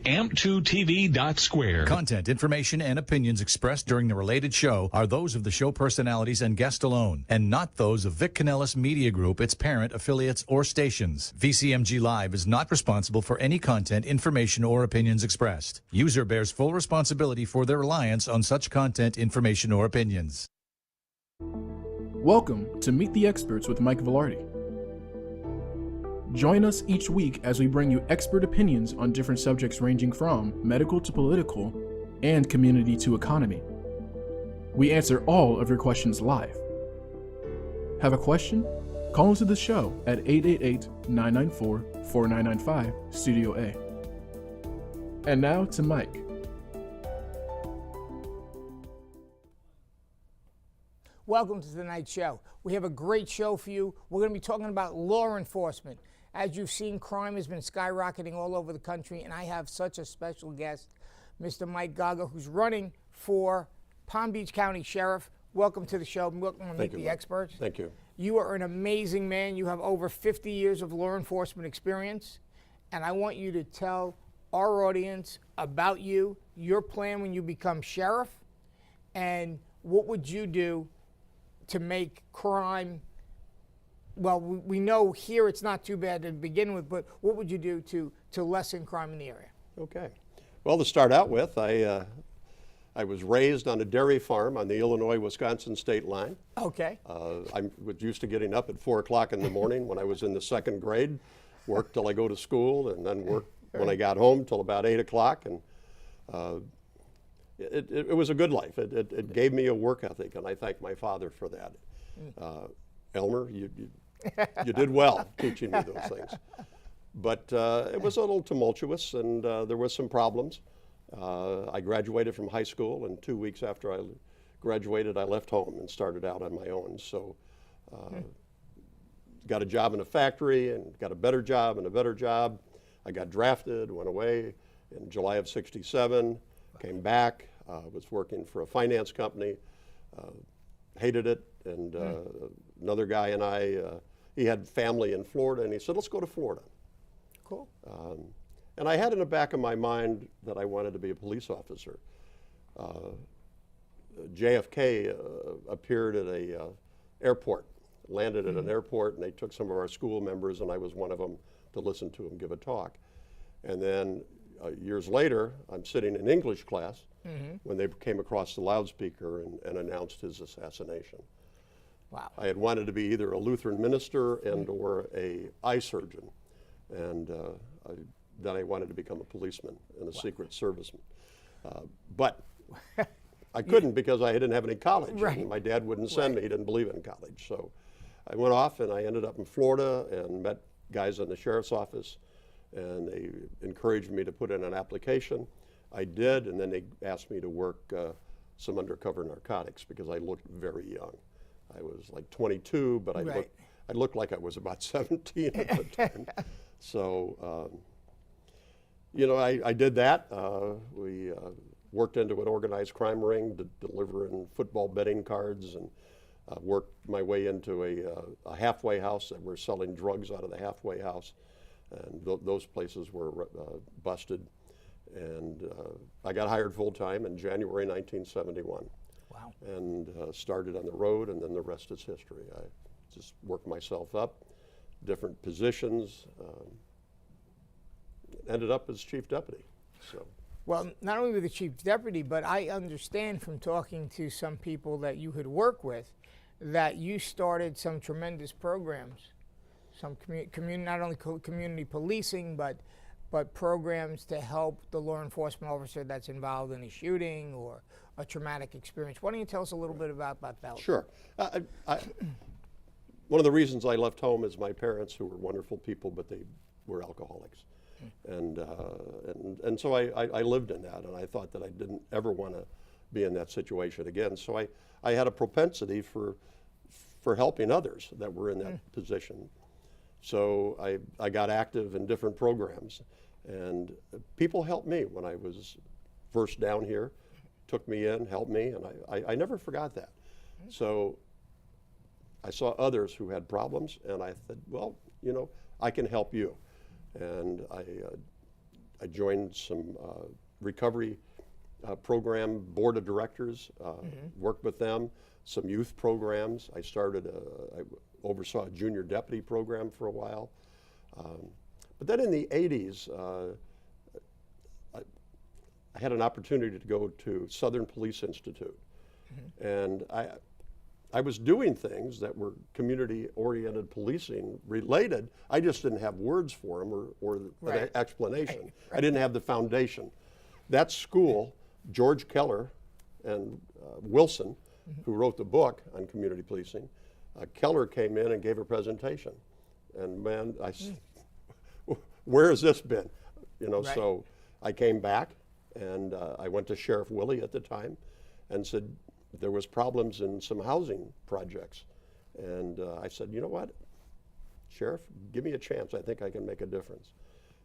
amp2tv.square. Content, information, and opinions expressed during the related show are those of the show personalities and guest alone, and not those of Vic Canellis Media Group, its parent, affiliates, or stations. VCMG Live is not responsible for any content, information, or opinions expressed. User bears full responsibility for their reliance on such content, information, or opinions. Welcome to Meet the Experts with Mike Vilardi. Join us each week as we bring you expert opinions on different subjects ranging from medical to political and community to economy. We answer all of your questions live. Have a question? Call into the show at 888-994-4995, Studio A. And now to Mike. Welcome to tonight's show. We have a great show for you. We're going to be talking about law enforcement. As you've seen, crime has been skyrocketing all over the country, and I have such a special guest, Mr. Mike Gaga, who's running for Palm Beach County Sheriff. Welcome to the show. Welcome to Meet the Experts. Thank you. You are an amazing man. You have over 50 years of law enforcement experience, and I want you to tell our audience about you, your plan when you become sheriff, and what would you do to make crime, well, we know here it's not too bad to begin with, but what would you do to lessen crime in the area? Okay. Well, to start out with, I was raised on a dairy farm on the Illinois-Wisconsin state line. Okay. I was used to getting up at 4 o'clock in the morning when I was in the second grade, worked till I go to school, and then worked when I got home till about 8 o'clock. And it was a good life. It gave me a work ethic, and I thank my father for that. Elmer, you did well teaching me those things. But it was a little tumultuous, and there were some problems. I graduated from high school, and 2 weeks after I graduated, I left home and started out on my own. So got a job in a factory and got a better job and a better job. I got drafted, went away in July of '67, came back, was working for a finance company, hated it, and another guy and I, he had family in Florida, and he said, let's go to Florida. Cool. And I had in the back of my mind that I wanted to be a police officer. JFK appeared at a airport, landed at an airport, and they took some of our school members, and I was one of them, to listen to him give a talk. And then years later, I'm sitting in English class when they came across the loudspeaker and announced his assassination. Wow. I had wanted to be either a Lutheran minister and or a eye surgeon, and then I wanted to become a policeman and a Secret Serviceman. But I couldn't because I didn't have any college. Right. And my dad wouldn't send me. He didn't believe in college. So I went off and I ended up in Florida and met guys in the sheriff's office, and they encouraged me to put in an application. I did, and then they asked me to work some undercover narcotics because I looked very young. I was like 22, but I looked like I was about 17 at the time. So, you know, I did that. We worked into an organized crime ring, delivering football betting cards, and worked my way into a halfway house that were selling drugs out of the halfway house. And those places were busted. And I got hired full-time in January 1971. Wow. And started on the road, and then the rest is history. I just worked myself up, different positions, ended up as chief deputy. So. Well, not only with the chief deputy, but I understand from talking to some people that you had worked with that you started some tremendous programs, some not only community policing, but programs to help the law enforcement officer that's involved in a shooting or a traumatic experience. Why don't you tell us a little bit about that? Sure. One of the reasons I left home is my parents, who were wonderful people, but they were alcoholics. And so I lived in that, and I thought that I didn't ever want to be in that situation again. So I had a propensity for helping others that were in that position. So I got active in different programs, and people helped me when I was first down here, took me in, helped me, and I never forgot that. So I saw others who had problems, and I said, well, you know, I can help you. And I joined some recovery program board of directors, worked with them, some youth programs. I oversaw a junior deputy program for a while. But then in the 80s, I had an opportunity to go to Southern Police Institute. And I was doing things that were community-oriented policing related. I just didn't have words for them or an explanation. Right. I didn't have the foundation. That school, George Keller and Wilson, who wrote the book on community policing, Keller came in and gave a presentation. And man, I said, where has this been? You know, so I came back and I went to Sheriff Willie at the time and said, there was problems in some housing projects. And I said, you know what, Sheriff, give me a chance. I think I can make a difference.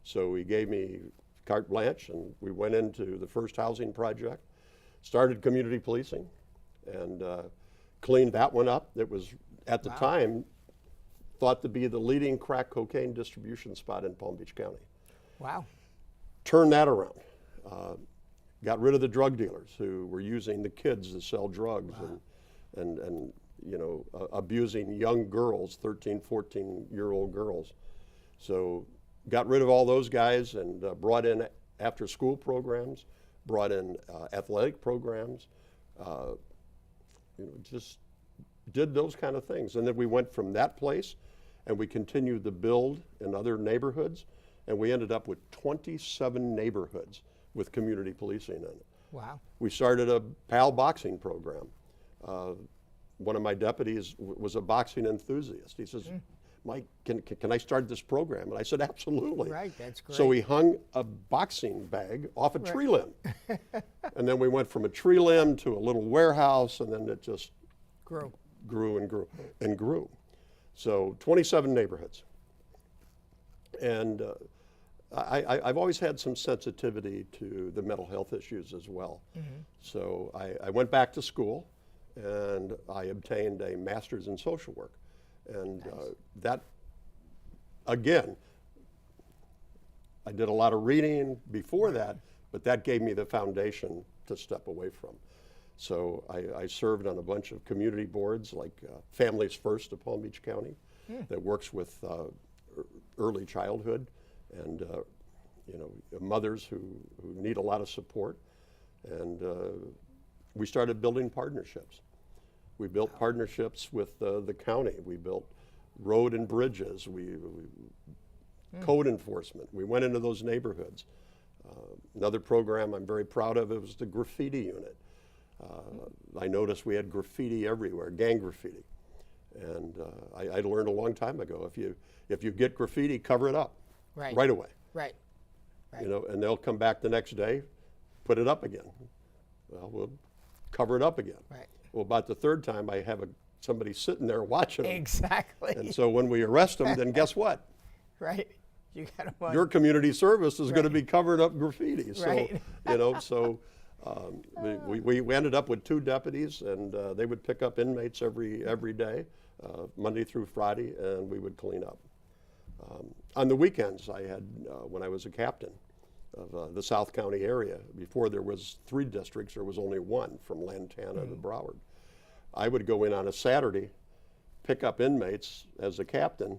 So he gave me carte blanche and we went into the first housing project, started community policing and cleaned that one up. It was, at the time, thought to be the leading crack cocaine distribution spot in Palm Beach County. Wow. Turned that around. Got rid of the drug dealers who were using the kids to sell drugs and you know, abusing young girls, 13, 14-year-old girls. So got rid of all those guys and brought in after school programs, brought in athletic programs, you know, just did those kind of things. And then we went from that place and we continued to build in other neighborhoods and we ended up with 27 neighborhoods with community policing in it. Wow. We started a PAL boxing program. One of my deputies was a boxing enthusiast. He says, Mike, can I start this program? And I said, absolutely. Right, that's great. So we hung a boxing bag off a tree limb. And then we went from a tree limb to a little warehouse, and then it just grew and grew and grew. So 27 neighborhoods. And I've always had some sensitivity to the mental health issues as well. So I went back to school and I obtained a master's in social work. And that, again, I did a lot of reading before that, but that gave me the foundation to step away from. So I served on a bunch of community boards like Families First of Palm Beach County that works with early childhood and you know, mothers who need a lot of support. And we started building partnerships. We built partnerships with the county. We built road and bridges. We code enforcement. We went into those neighborhoods. Another program I'm very proud of, it was the graffiti unit. I noticed we had graffiti everywhere, gang graffiti. And I learned a long time ago, if you get graffiti, cover it up right away. Right. You know, and they'll come back the next day, put it up again. Well, we'll cover it up again. Right. Well, about the third time, I have somebody sitting there watching them. Exactly. And so when we arrest them, then guess what? Right. You got to Your community service is going to be covering up graffiti. So, you know, so we ended up with 2 deputies, and they would pick up inmates every day, Monday through Friday, and we would clean up. On the weekends, I had, when I was a captain of the South County area, before there was 3 districts, there was only 1 from Lantana to Broward. I would go in on a Saturday, pick up inmates as a captain,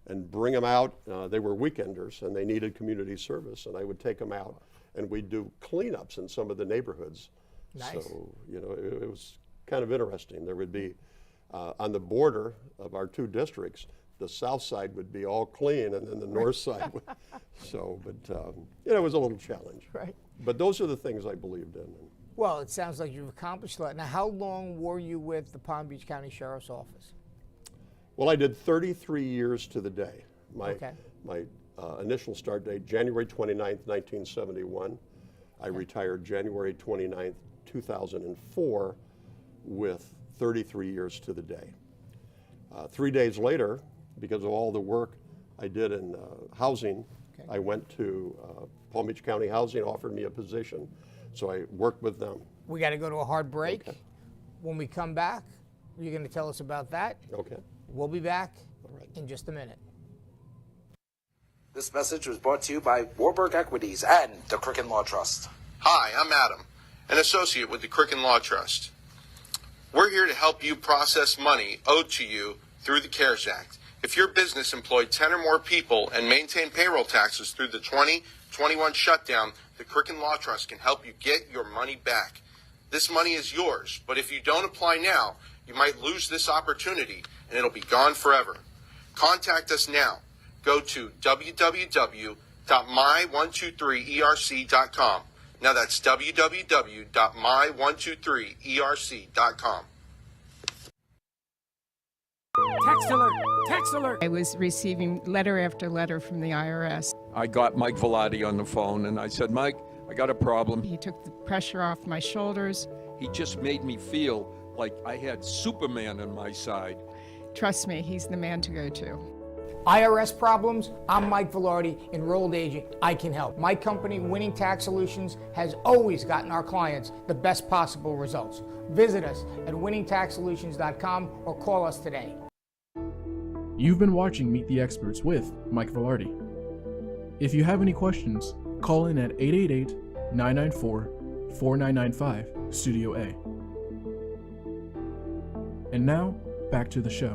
and bring them out. They were weekenders, and they needed community service, and I would take them out, and we'd do cleanups in some of the neighborhoods. Nice. So, you know, it was kind of interesting. There would be, on the border of our 2 districts, the south side would be all clean, and then the north side would. So, but, you know, it was a little challenge. Right. But those are the things I believed in. Well, it sounds like you've accomplished a lot. Now, how long were you with the Palm Beach County Sheriff's Office? Well, I did 33 years to the day. My Okay. initial start date, January 29th, 1971. I retired January 29th, 2004 with 33 years to the day. 3 days later, because of all the work I did in housing, I went to Palm Beach County Housing, offered me a position, so I worked with them. We got to go to a hard break. Okay. When we come back, you're going to tell us about that. Okay. We'll be back in just a minute. This message was brought to you by Warburg Equities and the Cricken Law Trust. Hi, I'm Adam, an associate with the Cricken Law Trust. We're here to help you process money owed to you through the CARES Act. If your business employed 10 or more people and maintained payroll taxes through the 2021 shutdown, the Cricken Law Trust can help you get your money back. This money is yours, but if you don't apply now, you might lose this opportunity and it'll be gone forever. Contact us now. Go to www.my123erc.com. Now that's www.my123erc.com. Text alert! Text alert! I was receiving letter after letter from the IRS. I got Mike Vilardi on the phone and I said, Mike, I got a problem. He took the pressure off my shoulders. He just made me feel like I had Superman on my side. Trust me, he's the man to go to. IRS problems? I'm Mike Vilardi, enrolled agent. I can help. My company, Winning Tax Solutions, has always gotten our clients the best possible results. Visit us at winningtaxsolutions.com or call us today. You've been watching Meet the Experts with Mike Vilardi. If you have any questions, call in at 888-994-4995, Studio A. And now, back to the show.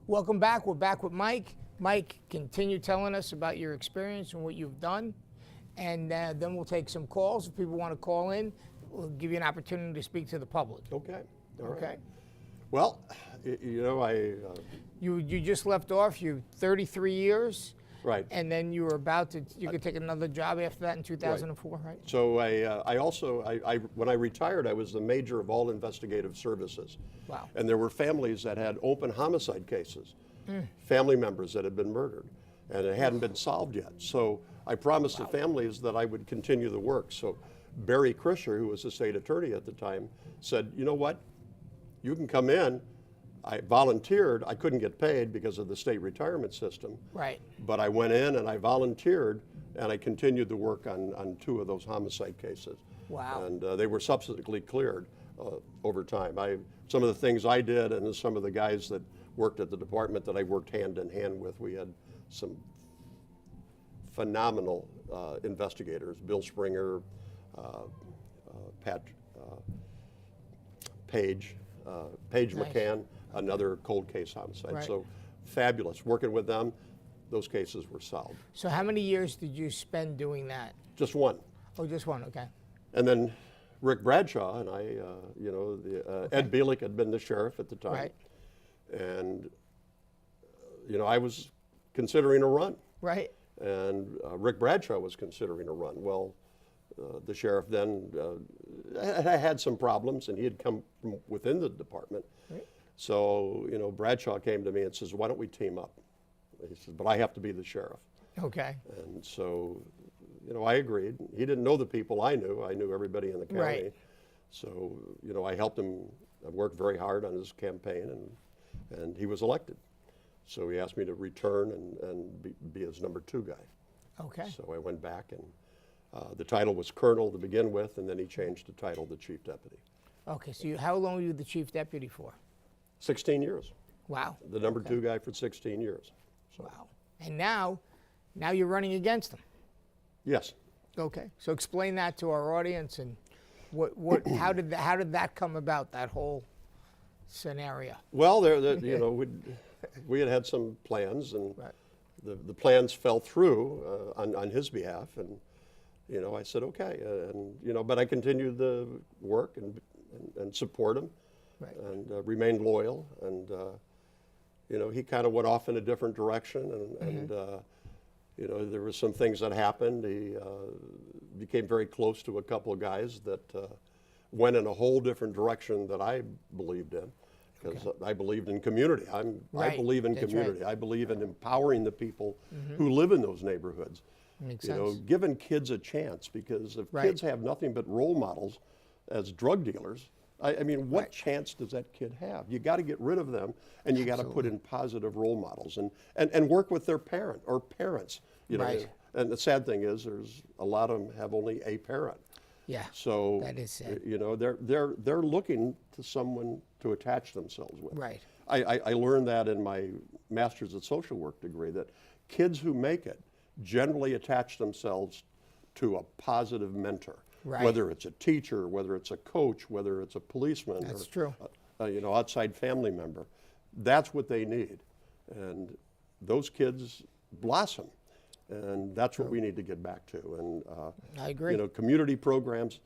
Welcome back. We're back with Mike. Mike, continue telling us about your experience and what you've done. And then we'll take some calls. If people want to call in, we'll give you an opportunity to speak to the public. Okay. All right. Okay. Well, you know, You just left off, you 33 years. Right. And then you were about to, you could take another job after that in 2004, right? So I also, when I retired, I was the major of all investigative services. Wow. And there were families that had open homicide cases, family members that had been murdered, and it hadn't been solved yet. So I promised the families that I would continue the work. So Barry Krischer, who was the state attorney at the time, said, you know what, you can come in. I volunteered. I couldn't get paid because of the state retirement system. Right. But I went in and I volunteered and I continued the work on 2 of those homicide cases. Wow. And they were subsequently cleared over time. Some of the things I did and some of the guys that worked at the department that I worked hand in hand with, we had some phenomenal investigators, Bill Springer, Pat Page Nice. McCann, another cold case homicide. Right. So fabulous. Working with them, those cases were solved. So how many years did you spend doing that? Just one. Oh, just one, okay. And then Rick Bradshaw and I, you know, Ed Bielek had been the sheriff at the time. Right. And, you know, I was considering a run. Right. And Rick Bradshaw was considering a run. Well, the sheriff then had some problems, and he had come from within the department. Right. So, you know, Bradshaw came to me and says, why don't we team up? He says, but I have to be the sheriff. Okay. And so, you know, I agreed. He didn't know the people I knew. I knew everybody in the county. Right. So, you know, I helped him. I worked very hard on his campaign, and he was elected. So he asked me to return and be his number 2 guy. Okay. So I went back, and the title was colonel to begin with, and then he changed the title to chief deputy. Okay, so how long were you the chief deputy for? 16 years. Wow. The number 2 guy for 16 years. So, Wow. And now you're running against him. yes. Okay. So explain that to our audience and how did that come about, that whole scenario? Well, you know, we had some plans, and Right. the plans fell through on his behalf, and you know, I said okay, and you know, but I continued the work and support him, Right. and remained loyal, and you know, he kind of went off in a different direction, and you know, there were some things that happened. He became very close to a couple of guys that went in a whole different direction that I believed in. Because I believed in community. I Right. believe in That's community. right. I believe in empowering the people who live in those neighborhoods. Makes You know, sense. giving kids a chance, because if Right. kids have nothing but role models as drug dealers, I mean, what Right. chance does that kid have? You got to get rid of them, and you got to put in positive role models, and work with their parent or parents. You know, Right. and the sad thing is, there's a lot of them have only a parent. Yeah. So That is sad. you know, they're looking to someone to attach themselves with. Right. I learned that in my Master's of Social Work degree, that kids who make it generally attach themselves to a positive mentor. Right. Whether it's a teacher, whether it's a coach, whether it's a policeman, That's or true. outside family member. That's what they need. And those kids blossom. And that's what we need to get back to. And I agree. Community programs,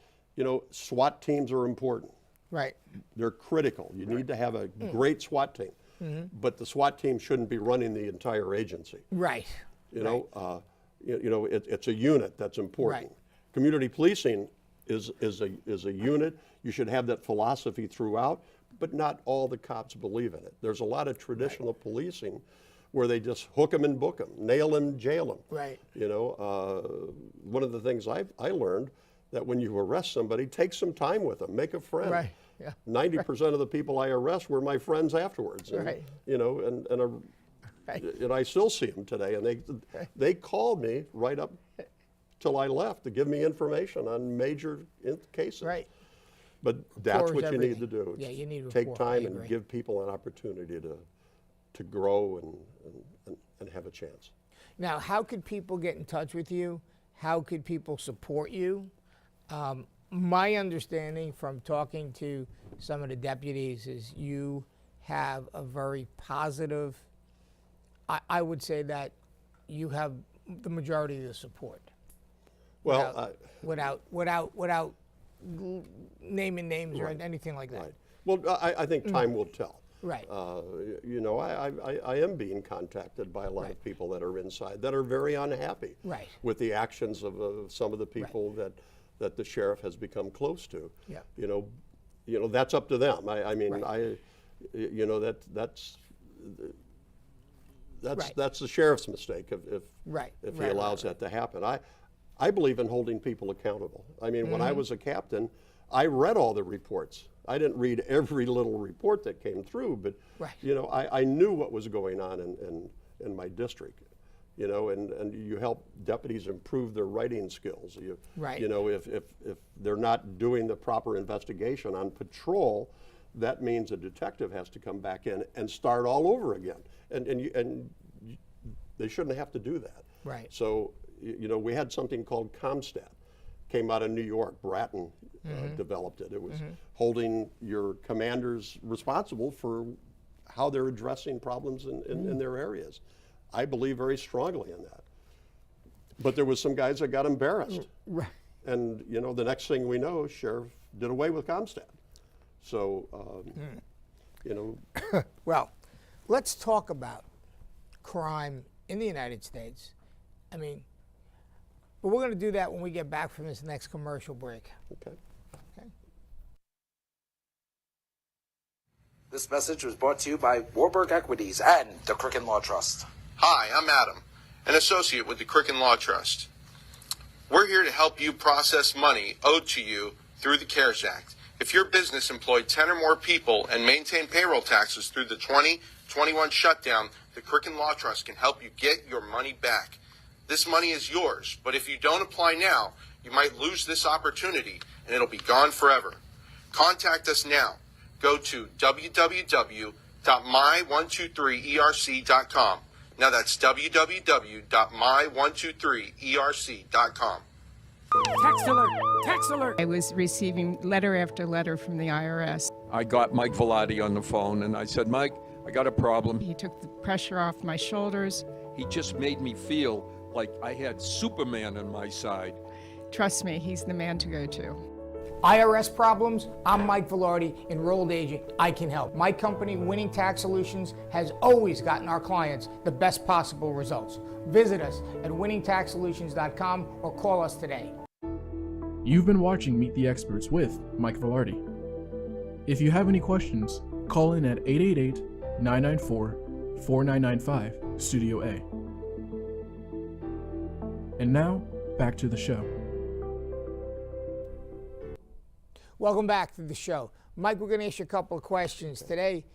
SWAT teams are important. Right. They're critical. You need to have a great SWAT team. But the SWAT team shouldn't be running the entire agency. Right. It's a unit that's important. Right. Community policing is a unit. You should have that philosophy throughout, but not all the cops believe in it. There's a lot of traditional policing where they just hook them and book them, nail them, jail them. Right. One of the things I learned, that when you arrest somebody, take some time with them, make a friend. Right. Yeah. 90% of the people I arrest were my friends afterwards. And, Right. And I still see them today, and they called me right up till I left to give me information on major cases. Right. But that's Rapport is what you need everything. to do. Yeah, you need take rapport. I time and agree. give people an opportunity to grow and have a chance. Now, how could people get in touch with you? How could people support you? My understanding from talking to some of the deputies is you have a very positive, I would say that you have the majority of the support. Well, Without naming names or anything like that. right. Well, I think time will tell. Right. I am being contacted by a lot of people that are inside that are very unhappy Right. with the actions of some of the people that the sheriff has become close to. Yeah. That's up to them. I mean, Right. that's the sheriff's mistake if Right. if he Right, allows right, that to happen. I believe in holding people accountable. I mean, when I was a captain, I read all the reports. I didn't read every little report that came through, but Right. I knew what was going on in my district. And you help deputies improve their writing skills. Right. If they're not doing the proper investigation on patrol, that means a detective has to come back in and start all over again. And they shouldn't have to do that. Right. So, we had something called ComStat, came out of New York. Bratton developed it. It was holding your commanders responsible for how they're addressing problems in their areas. I believe very strongly in that. But there was some guys that got embarrassed. Right. And, the next thing we know, sheriff did away with ComStat. So, Well, let's talk about crime in the United States. I mean, but we're going to do that when we get back from this next commercial break. okay. This message was brought to you by Warburg Equities and the Cricken Law Trust. Hi, I'm Adam, an associate with the Cricken Law Trust. We're here to help you process money owed to you through the CARES Act. If your business employed 10 or more people and maintained payroll taxes through the 2021 shutdown, the Cricken Law Trust can help you get your money back. This money is yours, but if you don't apply now, you might lose this opportunity and it'll be gone forever. Contact us now. Go to www.my123erc.com. Now that's www.my123erc.com. Text alert! Text alert! I was receiving letter after letter from the IRS. I got Mike Vilardi on the phone and I said, Mike, I got a problem. He took the pressure off my shoulders. He just made me feel like I had Superman on my side. Trust me, he's the man to go to. IRS problems? I'm Mike Vilardi, enrolled agent. I can help. My company, Winning Tax Solutions, has always gotten our clients the best possible results. Visit us at winningtaxsolutions.com or call us today. You've been watching Meet the Experts with Mike Vilardi. If you have any questions, call in at 888-994-4995, Studio A. And now, back to the show. Welcome back to the show. Mike, we're going to ask you a couple of questions today.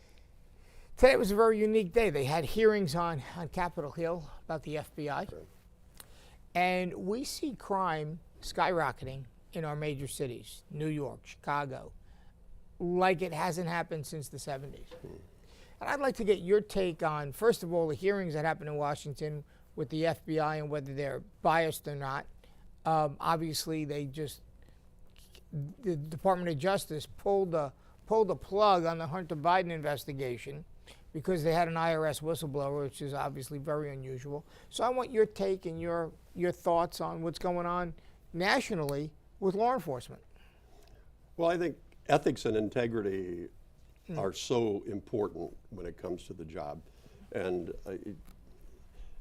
Today was a very unique day. They had hearings on Capitol Hill about the FBI. And we see crime skyrocketing in our major cities, New York, Chicago, like it hasn't happened since the 70s. And I'd like to get your take on, first of all, the hearings that happened in Washington with the FBI and whether they're biased or not. Obviously, the Department of Justice pulled the plug on the Hunter Biden investigation because they had an IRS whistleblower, which is obviously very unusual. So I want your take and your thoughts on what's going on nationally with law enforcement. Well, I think ethics and integrity are so important when it comes to the job. And,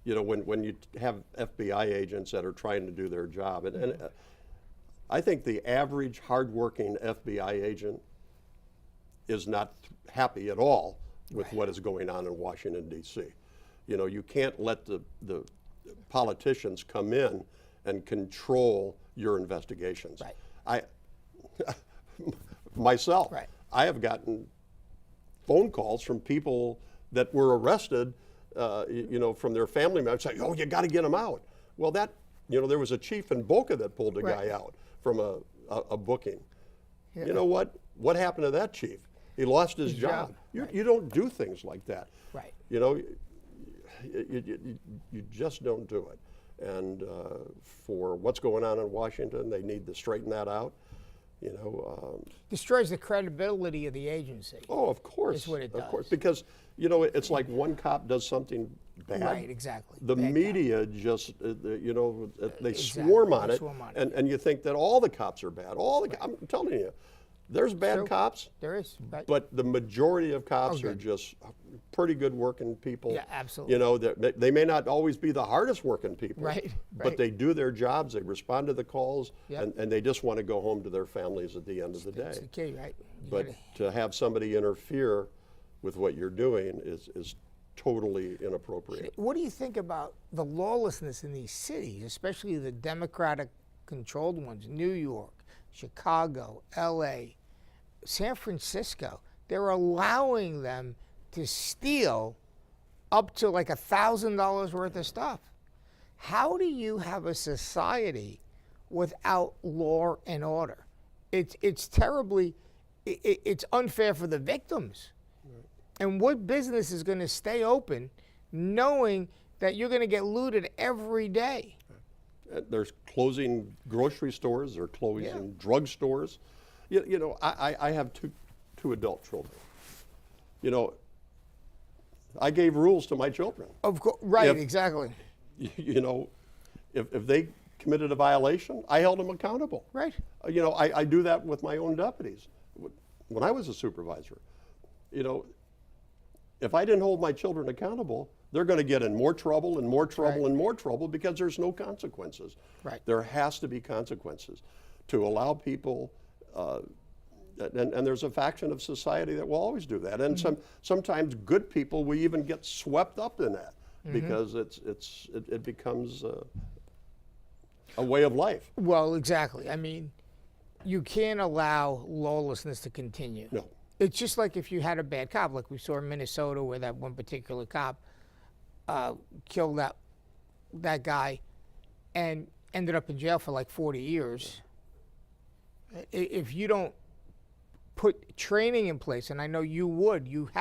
when you have FBI agents that are trying to do their job, and I think the average hardworking FBI agent is not happy at all with what is going on in Washington, D.C. You can't let the politicians come in and control your investigations. Myself, I have gotten phone calls from people that were arrested, from their family members saying, "Oh, you got to get them out." Well, there was a chief in Boca that pulled a guy out from a booking. You know what? What happened to that chief? He lost his job. You don't do things like that. Right. You just don't do it. And for what's going on in Washington, they need to straighten that out. Destroys the credibility of the agency. Oh, of course. That's what it does. Of course, because it's like one cop does something bad. Right, exactly. The Bad media cop. just, they Exactly. swarm on They it, swarm on it. and you think that all the cops are bad. I'm telling you, there's bad True. cops. There is. Right. But the majority of cops Oh, are good. just pretty good working people. Yeah, absolutely. They may not always be the hardest working people. Right, But right. they do their jobs, they respond to the calls, Yep. and they just want to go home to their families at the end of the day. That's the key, right? You But gotta- to have somebody interfere with what you're doing is totally inappropriate. What do you think about the lawlessness in these cities, especially the Democratic-controlled ones? New York, Chicago, L.A., San Francisco. They're allowing them to steal up to like $1,000 worth of stuff. How do you have a society without law and order? It's terribly, it's unfair for the victims. And what business is going to stay open knowing that you're going to get looted every day? There's closing grocery stores, they're closing drug stores. I have two adult children. I gave rules to my children. Of course, right, If- exactly. If they committed a violation, I held them accountable. Right. I do that with my own deputies. When I was a supervisor, if I didn't hold my children accountable, they're going to get in more trouble and more trouble Right. and more trouble because there's no consequences. Right. There has to be consequences to allow people, and there's a faction of society that will always do that. And sometimes good people will even get swept up in that because it becomes a way of life. Well, exactly. I mean, you can't allow lawlessness to continue. No. It's just like if you had a bad cop, like we saw in Minnesota where that one particular cop killed that guy and ended up in jail for like 40 years. If you don't put training in place, and I know you would, you've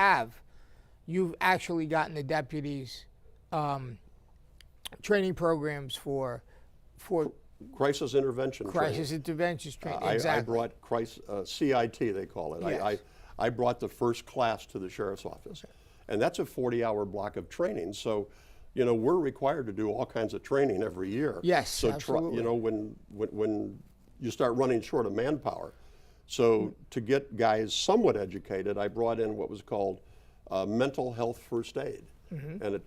actually gotten the deputies training programs for Crisis intervention crisis training. interventions training. I Exactly. brought CIT, they call it. Yes. I brought the first class to the sheriff's office. And that's a 40-hour block of training. So, we're required to do all kinds of training every year. Yes, so absolutely. when you start running short of manpower. So to get guys somewhat educated, I brought in what was called mental health first aid. And it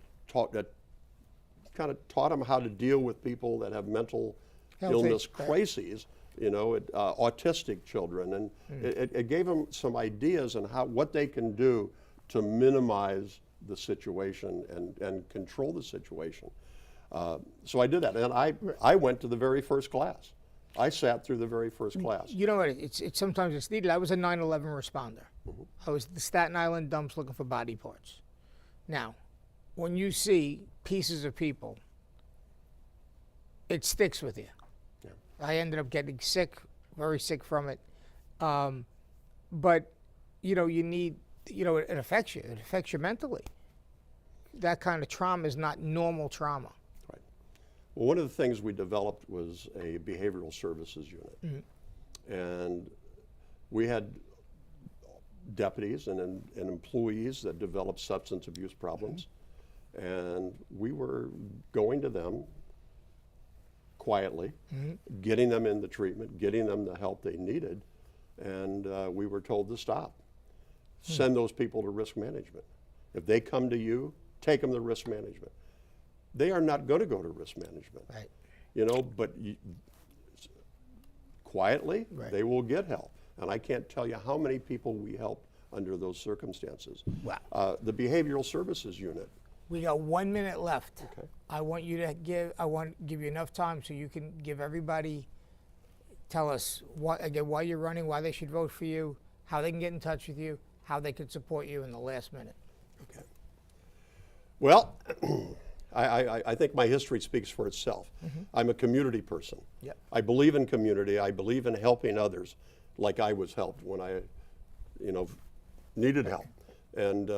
kind of taught them how to deal with people that have mental illness crises, autistic children. And it gave them some ideas on what they can do to minimize the situation and control the situation. So I did that, and I went to the very first class. I sat through the very first class. You know what? It's sometimes it's needed. I was a 9/11 responder. I was at the Staten Island dumps looking for body parts. Now, when you see pieces of people, it sticks with you. Yeah. I ended up getting sick, very sick from it. But you need it affects you. It affects you mentally. That kind of trauma is not normal trauma. Right. Well, one of the things we developed was a behavioral services unit. Mm-hmm. And we had deputies and employees that developed substance abuse problems. And we were going to them quietly, getting them in the treatment, getting them the help they needed, and we were told to stop. Send those people to risk management. If they come to you, take them to risk management. They are not going to go to risk management. Right. But quietly, Right. they will get help. And I can't tell you how many people we helped under those circumstances. Wow. The behavioral services unit. We got 1 minute left. Okay. I want to give you enough time so you can give everybody, tell us why you're running, why they should vote for you, how they can get in touch with you, how they could support you in the last minute. Okay. Well, I think my history speaks for itself. I'm a community person. Yep. I believe in community. I believe in helping others like I was helped when I, needed help. And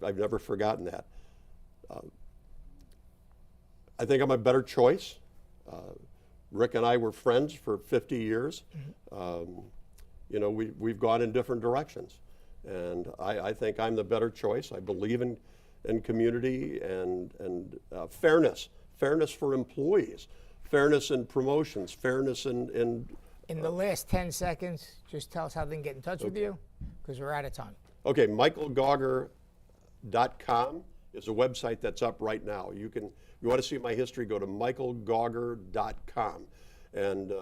I've never forgotten that. I think I'm a better choice. Rick and I were friends for 50 years. We've gone in different directions. And I think I'm the better choice. I believe in community and fairness for employees, fairness in promotions, fairness in the last 10 seconds, just tell us how they can get in touch with you, because we're out of time. Okay, michaelgauger.com is a website that's up right now. If you want to see my history, go to michaelgauger.com. And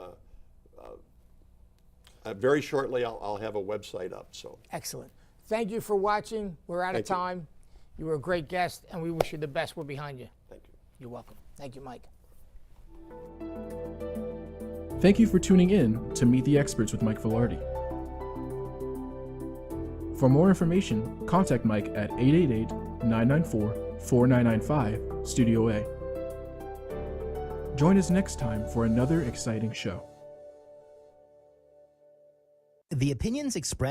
very shortly, I'll have a website up. So Excellent. Thank you for watching. We're out of Thank you. time. You were a great guest, and we wish you the best. We're behind you. Thank you. You're welcome. Thank you, Mike. Thank you for tuning in to Meet the Experts with Mike Vilardi. For more information, contact Mike at 888-994-4995, Studio A. Join us next time for another exciting show. The opinions expressed